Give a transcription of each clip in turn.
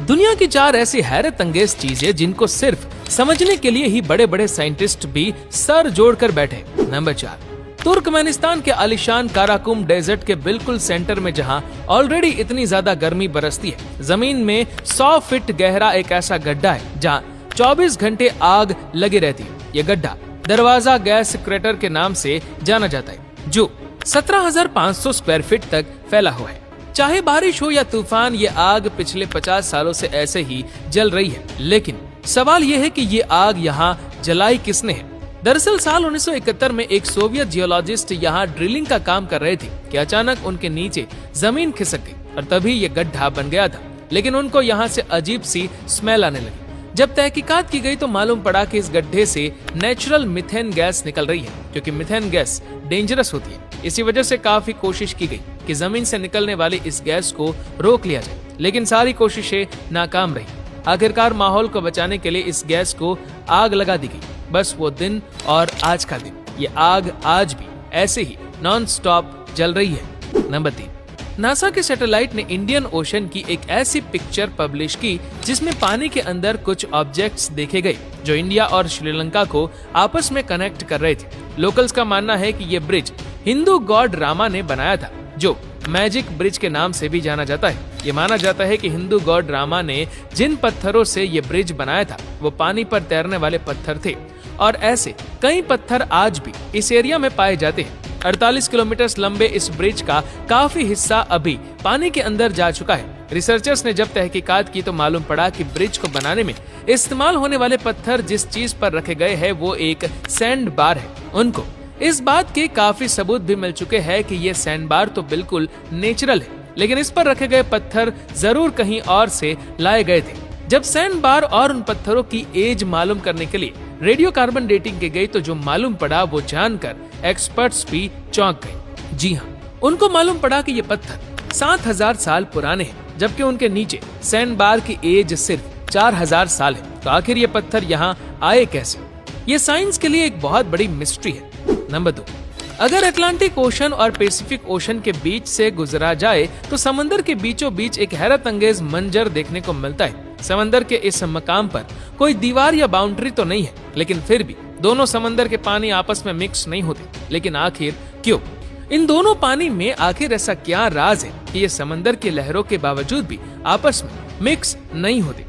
दुनिया की 4 ऐसी हैरत अंगेज चीजें जिनको सिर्फ समझने के लिए ही बड़े बड़े साइंटिस्ट भी सर जोड़कर बैठे। नंबर 4, तुर्कमेनिस्तान के आलिशान काराकुम डेजर्ट के बिल्कुल सेंटर में जहां ऑलरेडी इतनी ज्यादा गर्मी बरसती है, जमीन में 100 फीट गहरा एक ऐसा गड्ढा है जहां 24 घंटे आग लगी रहती है। ये गड्ढा दरवाजा गैस क्रेटर के नाम से जाना जाता है, जो 17,500 स्क्वायर फीट तक फैला हुआ है। चाहे बारिश हो या तूफान, ये आग पिछले 50 सालों से ऐसे ही जल रही है। लेकिन सवाल ये है कि ये आग यहाँ जलाई किसने है? दरअसल साल 1971 में एक सोवियत जियोलॉजिस्ट यहाँ ड्रिलिंग का काम कर रहे थे कि अचानक उनके नीचे जमीन खिसक गई और तभी ये गड्ढा बन गया था। लेकिन उनको यहाँ से अजीब सी स्मेल आने लगी। जब तहकीकात की गई तो मालूम पड़ा कि इस गड्ढे से नेचुरल मीथेन गैस निकल रही है, क्योंकि मीथेन गैस डेंजरस होती है। इसी वजह से काफी कोशिश की गई कि जमीन से निकलने वाली इस गैस को रोक लिया जाए, लेकिन सारी कोशिशें नाकाम रही। आखिरकार माहौल को बचाने के लिए इस गैस को आग लगा दी गई। बस वो दिन और आज का दिन, ये आग आज भी ऐसे ही नॉन स्टॉप जल रही है। नंबर 3, नासा के सैटेलाइट ने इंडियन ओशन की एक ऐसी पिक्चर पब्लिश की जिसमें पानी के अंदर कुछ ऑब्जेक्ट्स देखे गए जो इंडिया और श्रीलंका को आपस में कनेक्ट कर रहे थे। लोकल्स का मानना है कि ये ब्रिज हिंदू गॉड रामा ने बनाया था, जो मैजिक ब्रिज के नाम से भी जाना जाता है। ये माना जाता है कि हिंदू गॉड रामा ने जिन पत्थरों से ये ब्रिज बनाया था वो पानी पर तैरने वाले पत्थर थे, और ऐसे कई पत्थर आज भी इस एरिया में पाए जाते हैं। 48 किलोमीटर लंबे इस ब्रिज का काफी हिस्सा अभी पानी के अंदर जा चुका है। रिसर्चर्स ने जब तहकीकात की तो मालूम पड़ा कि ब्रिज को बनाने में इस्तेमाल होने वाले पत्थर जिस चीज पर रखे गए हैं वो एक सैंड बार है। उनको इस बात के काफी सबूत भी मिल चुके हैं कि ये सैंड बार तो बिल्कुल नेचुरल है, लेकिन इस पर रखे गए पत्थर जरूर कहीं और से लाए गए थे। जब सैंड बार और उन पत्थरों की एज मालूम करने के लिए रेडियो कार्बन डेटिंग की गई तो जो मालूम पड़ा वो जानकर एक्सपर्ट्स भी चौंक गए। जी हाँ, उनको मालूम पड़ा कि ये पत्थर 7,000 साल पुराने हैं, जबकि उनके नीचे सैंड बार की एज सिर्फ 4,000 साल है। तो आखिर ये पत्थर यहाँ आए कैसे? ये साइंस के लिए एक बहुत बड़ी मिस्ट्री है। नंबर 2, अगर अटलांटिक ओशन और पैसिफिक ओशन के बीच से गुजरा जाए तो समंदर के बीचों बीच एक हैरत अंगेज मंजर देखने को मिलता है। समंदर के इस मकाम पर कोई दीवार या बाउंड्री तो नहीं है, लेकिन फिर भी दोनों समंदर के पानी आपस में मिक्स नहीं होते। लेकिन आखिर क्यों? इन दोनों पानी में आखिर ऐसा क्या राज है कि ये समंदर की लहरों के बावजूद भी आपस में मिक्स नहीं होते?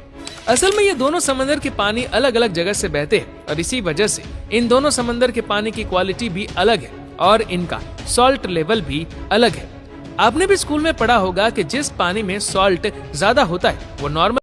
असल में ये दोनों समंदर के पानी अलग अलग जगह से बहते हैं और इसी वजह से इन दोनों समंदर के पानी की क्वालिटी भी अलग है और इनका सॉल्ट लेवल भी अलग है। आपने भी स्कूल में पढ़ा होगा कि जिस पानी में सॉल्ट ज्यादा होता है वो नॉर्मल